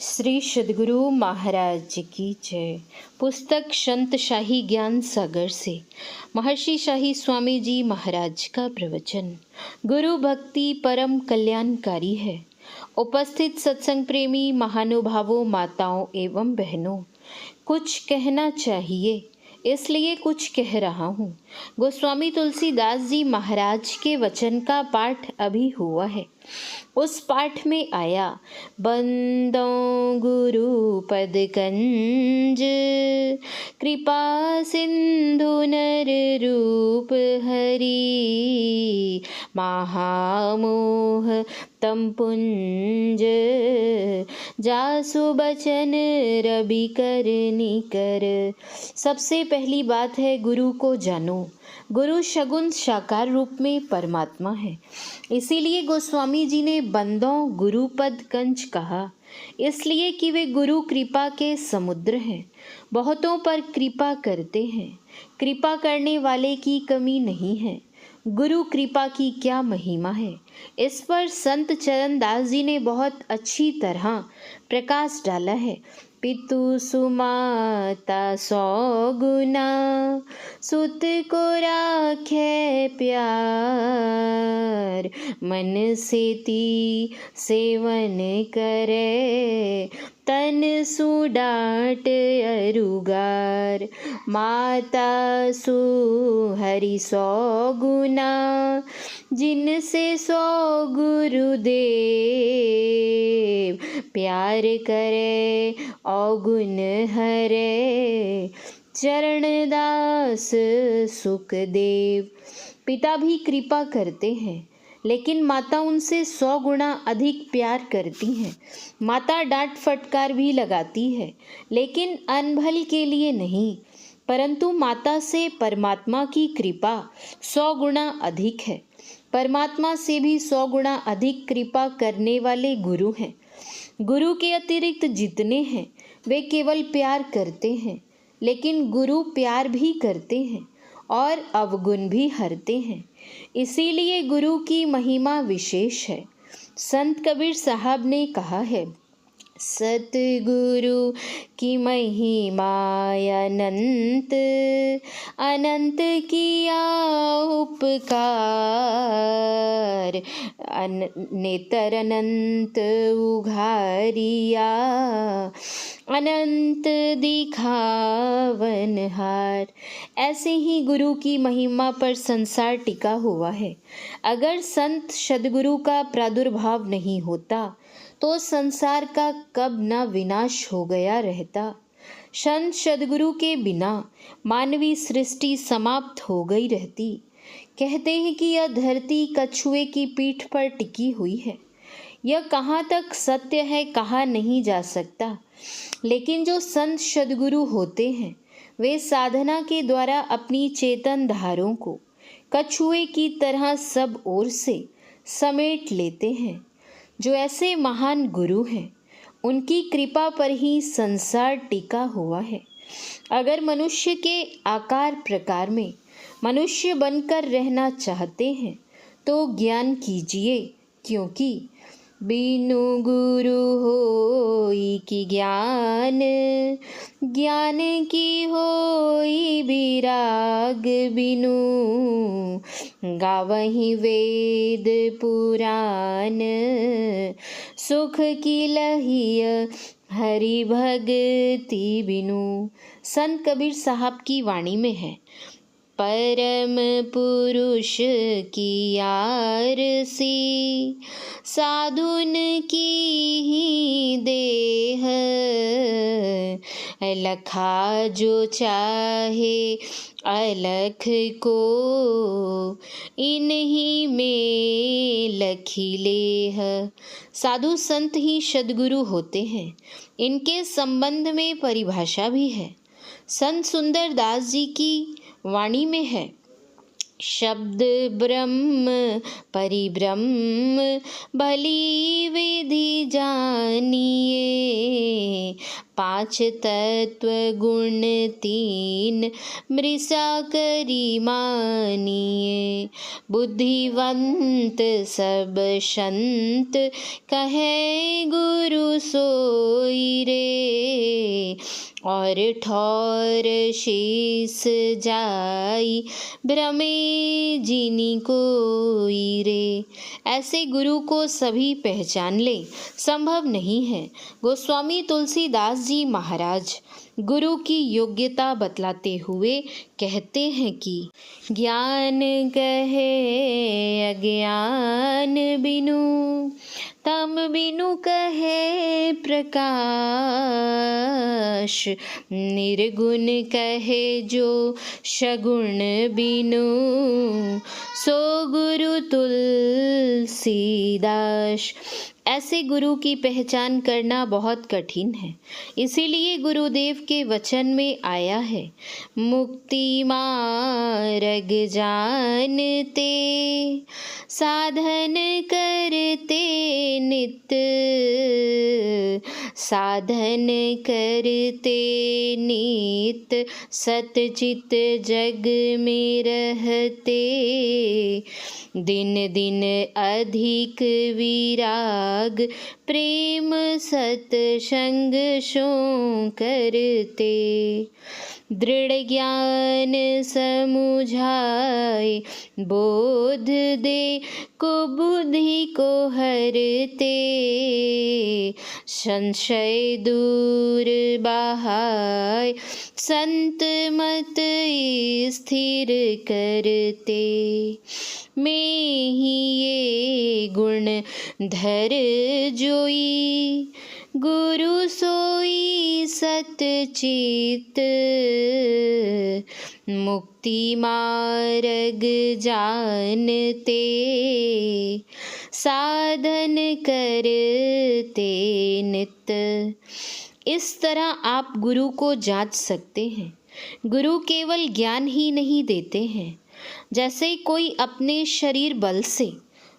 श्री सद्गुरु महाराज जी की जय। पुस्तक संत शाही ज्ञान सागर से महर्षि शाही स्वामी जी महाराज का प्रवचन। गुरु भक्ति परम कल्याणकारी है। उपस्थित सत्संग प्रेमी महानुभावों, माताओं एवं बहनों, कुछ कहना चाहिए इसलिए कुछ कह रहा हूँ। गोस्वामी तुलसीदास जी महाराज के वचन का पाठ अभी हुआ है। उस पाठ में आया, बंदो गुरु पद कंज, कृपा सिंधु नर रूप हरि, महामोह तम पुंज, जासु बचन रवि कर निकर। सबसे पहली बात है, गुरु को जानो। गुरु सगुण साकार रूप में परमात्मा है। इसीलिए गोस्वामी जी ने बंदों गुरु पद कंज कहा, इसलिए कि वे गुरु कृपा के समुद्र हैं, बहुतों पर कृपा करते हैं। कृपा करने वाले की कमी नहीं है। गुरु कृपा की क्या महिमा है, इस पर संत चरण दास जी ने बहुत अच्छी तरह प्रकाश डाला है। पितु सुमाता सौ गुना, सुत को राखे प्यार, मन सेती सेवन करे, तन सुडाट अरुगार। माता सु हरि सौ गुना, जिनसे सौ गुरुदेव, प्यार करे अवगुण हरे, चरणदास सुखदेव। पिता भी कृपा करते हैं, लेकिन माता उनसे 100 गुना अधिक प्यार करती हैं। माता डांट फटकार भी लगाती है, लेकिन अनभल के लिए नहीं, परंतु माता से परमात्मा की कृपा 100 गुना अधिक है। परमात्मा से भी 100 गुना अधिक कृपा करने वाले गुरु हैं। गुरु के अतिरिक्त जितने हैं वे केवल प्यार करते हैं, लेकिन गुरु प्यार भी करते हैं और अवगुण भी हरते हैं। इसीलिए गुरु की महिमा विशेष है। संत कबीर साहब ने कहा है, सतगुरु की महिमा अनंत, अनंत किया उपकार, नेतर अनंत उघारिया, अनंत दिखावनहार। ऐसे ही गुरु की महिमा पर संसार टिका हुआ है। अगर संत सद्गुरु का प्रादुर्भाव नहीं होता तो संसार का कब न विनाश हो गया रहता। संत सद्गुरु के बिना मानवीय सृष्टि समाप्त हो गई रहती। कहते हैं कि यह धरती कछुए की पीठ पर टिकी हुई है। यह कहाँ तक सत्य है कहा नहीं जा सकता, लेकिन जो संत सद्गुरु होते हैं वे साधना के द्वारा अपनी चेतन धारों को कछुए की तरह सब ओर से समेट लेते हैं। जो ऐसे महान गुरु हैं उनकी कृपा पर ही संसार टिका हुआ है। अगर मनुष्य के आकार प्रकार में मनुष्य बनकर रहना चाहते हैं तो ज्ञान कीजिए, क्योंकि बिनु गुरु होई की ज्ञान, ज्ञान की होई विराग बिनु, गावहीं वेद पुराण, सुख की लहिय हरि भगति बिनु। संत कबीर साहब की वाणी में है, परम पुरुष की आरसी, साधुन की ही देह, लखा जो चाहे अलख को, इन्हीं में लखी लेह। साधु संत ही सद्गुरु होते हैं। इनके संबंध में परिभाषा भी है। संत सुंदर दास जी की वाणी में है, शब्द ब्रह्म परिब्रह्म, भली विधि जानिए, 5 तत्व गुण 3 मृषा करी मानिए, बुद्धिवंत सब संत कहे गुरु सोई, कोई रे, और ठौर शेष जाई, भ्रमे जिनी कोई रे। ऐसे गुरु को सभी पहचान ले, संभव नहीं है। गोस्वामी तुलसीदास जी महाराज गुरु की योग्यता बतलाते हुए कहते हैं कि ज्ञान कहे अज्ञान बिनु, तम बिनु कहे प्रकाश, निर्गुण कहे जो सगुण बिनु, सो गुरु तुलसीदास। ऐसे गुरु की पहचान करना बहुत कठिन है। इसीलिए गुरुदेव के वचन में आया है, मुक्ति मार्ग जानते, साधन करते नित, साधन करते नित, सतचित जग में रहते, दिन दिन अधिक विराग, प्रेम सत्संग सो करते, दृढ़ ज्ञान समुझाए, बोध दे कुबुद्धि को हरते, संशय दूर बहाय, संत मत स्थिर करते, में ही ये गुण धर जोई, गुरु सोई सतचित, मुक्ति मार्ग जानते, साधन करते नित। इस तरह आप गुरु को जांच सकते हैं। गुरु केवल ज्ञान ही नहीं देते हैं। जैसे कोई अपने शरीर बल से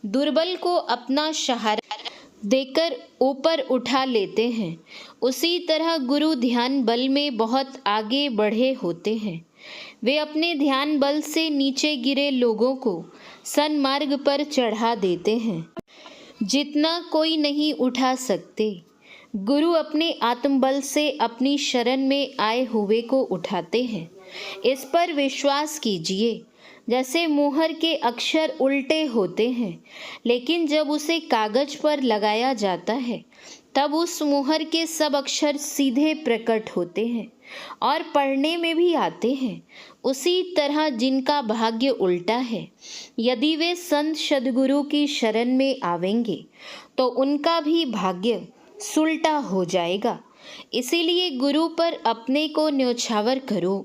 दुर्बल को अपना सहारा देकर ऊपर उठा लेते हैं, उसी तरह गुरु ध्यान बल में बहुत आगे बढ़े होते हैं। वे अपने ध्यान बल से नीचे गिरे लोगों को सन्मार्ग पर चढ़ा देते हैं, जितना कोई नहीं उठा सकते। गुरु अपने आत्मबल से अपनी शरण में आए हुए को उठाते हैं। इस पर विश्वास कीजिए। जैसे मोहर के अक्षर उल्टे होते हैं, लेकिन जब उसे कागज पर लगाया जाता है तब उस मोहर के सब अक्षर सीधे प्रकट होते हैं और पढ़ने में भी आते हैं। उसी तरह जिनका भाग्य उल्टा है, यदि वे संत सद्गुरु की शरण में आवेंगे तो उनका भी भाग्य सुलटा हो जाएगा। इसीलिए गुरु पर अपने को न्योछावर करो।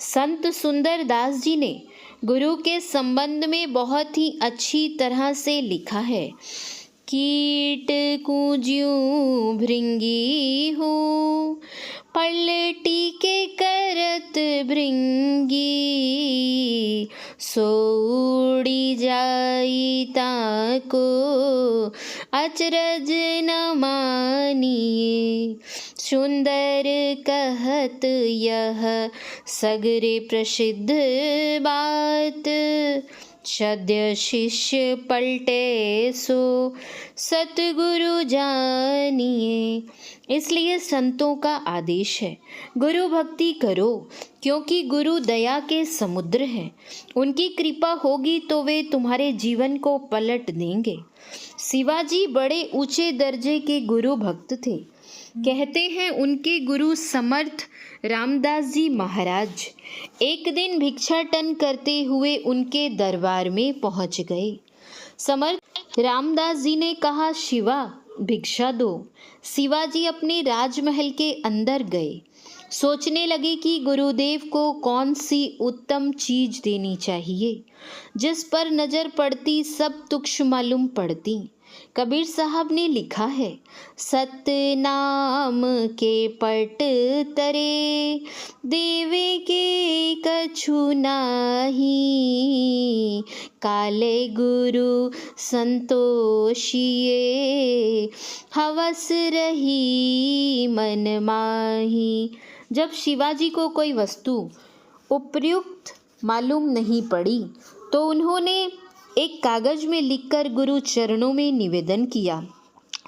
संत सुंदर दास जी ने गुरु के संबंध में बहुत ही अच्छी तरह से लिखा है। कीट कुज्यूं भृंगी हूँ, पलटी के करत भृंगी, सोड़ी जाई ताको अचरज न मानिए। सुंदर कहत यह सगरे प्रसिद्ध बात, सद्य शिष्य पलटे सो सतगुरु जानिए। इसलिए संतों का आदेश है, गुरु भक्ति करो, क्योंकि गुरु दया के समुद्र हैं। उनकी कृपा होगी तो वे तुम्हारे जीवन को पलट देंगे। शिवाजी बड़े ऊंचे दर्जे के गुरु भक्त थे। कहते हैं उनके गुरु समर्थ रामदास जी महाराज एक दिन भिक्षाटन करते हुए उनके दरबार में पहुंच गए। समर्थ रामदास जी ने कहा, शिवा भिक्षा दो। शिवाजी अपने राजमहल के अंदर गए। सोचने लगे कि गुरुदेव को कौन सी उत्तम चीज देनी चाहिए। जिस पर नजर पड़ती सब तुच्छ मालूम पड़ती। कबीर साहब ने लिखा है, सतनाम के पट तरे, देवे के कछु नाही, काले गुरु संतोषिए, हवस रही मन माही। जब शिवाजी को कोई वस्तु उपयुक्त मालूम नहीं पड़ी तो उन्होंने एक कागज में लिखकर गुरु चरणों में निवेदन किया।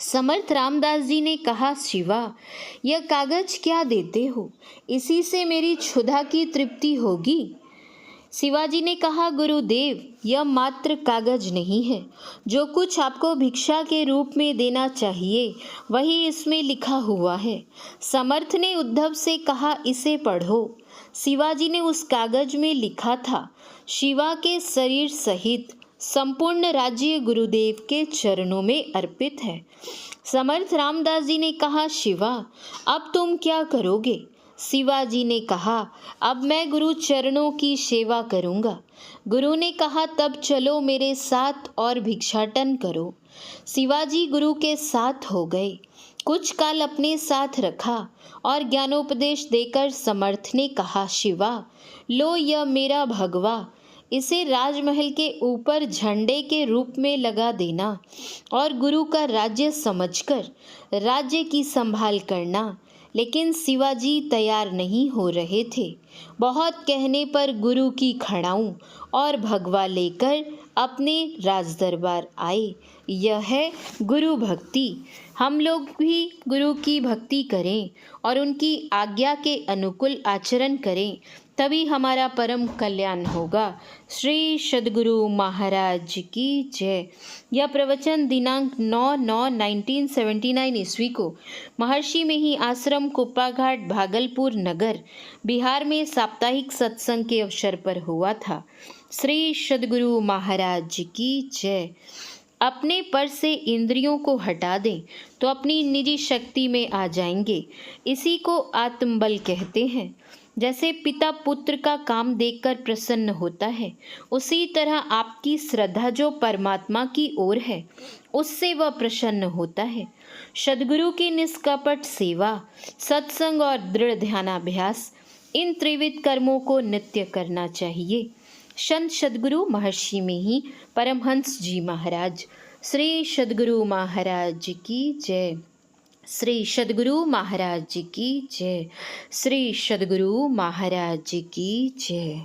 समर्थ रामदास जी ने कहा, शिवा, यह कागज क्या देते हो? इसी से मेरी क्षुधा की तृप्ति होगी। शिवाजी ने कहा, गुरुदेव, यह मात्र कागज नहीं है। जो कुछ आपको भिक्षा के रूप में देना चाहिए वही इसमें लिखा हुआ है। समर्थ ने उद्धव से कहा, इसे पढ़ो। शिवाजी ने उस कागज में लिखा था, शिवा के शरीर सहित संपूर्ण राज्य गुरुदेव के चरणों में अर्पित है। समर्थ रामदास जी ने कहा, शिवा, अब तुम क्या करोगे? शिवाजी ने कहा, अब मैं गुरु चरणों की सेवा करूंगा। गुरु ने कहा, तब चलो मेरे साथ और भिक्षाटन करो। शिवाजी गुरु के साथ हो गए। कुछ काल अपने साथ रखा और ज्ञानोपदेश देकर समर्थ ने कहा, शिवा, लो यह मेरा भगवा, इसे राजमहल के ऊपर झंडे के रूप में लगा देना और गुरु का राज्य समझकर राज्य की संभाल करना। लेकिन शिवाजी तैयार नहीं हो रहे थे। बहुत कहने पर गुरु की खड़ाऊं और भगवा लेकर अपने राजदरबार आए। यह है गुरु भक्ति। हम लोग भी गुरु की भक्ति करें और उनकी आज्ञा के अनुकूल आचरण करें, तभी हमारा परम कल्याण होगा। श्री सद्गुरु महाराज की जय। यह प्रवचन दिनांक 9/9/1979 ईस्वी को महर्षि में ही आश्रम कुप्पाघाट भागलपुर नगर बिहार में साप्ताहिक सत्संग के अवसर पर हुआ था। श्री सद्गुरु महाराज की जय। अपने पर से इंद्रियों को हटा दें तो अपनी निजी शक्ति में आ जाएंगे। इसी को आत्मबल कहते हैं। जैसे पिता पुत्र का काम देखकर प्रसन्न होता है, उसी तरह आपकी श्रद्धा जो परमात्मा की ओर है उससे वह प्रसन्न होता है। सद्गुरु की निष्कपट सेवा, सत्संग और दृढ़ ध्यानाभ्यास, इन त्रिविध कर्मों को नित्य करना चाहिए। संत सद्गुरु महर्षि में ही परमहंस जी महाराज। श्री सद्गुरु महाराज की जय। श्री सद्गुरु महाराज की जय। श्री सद्गुरु महाराज की जय।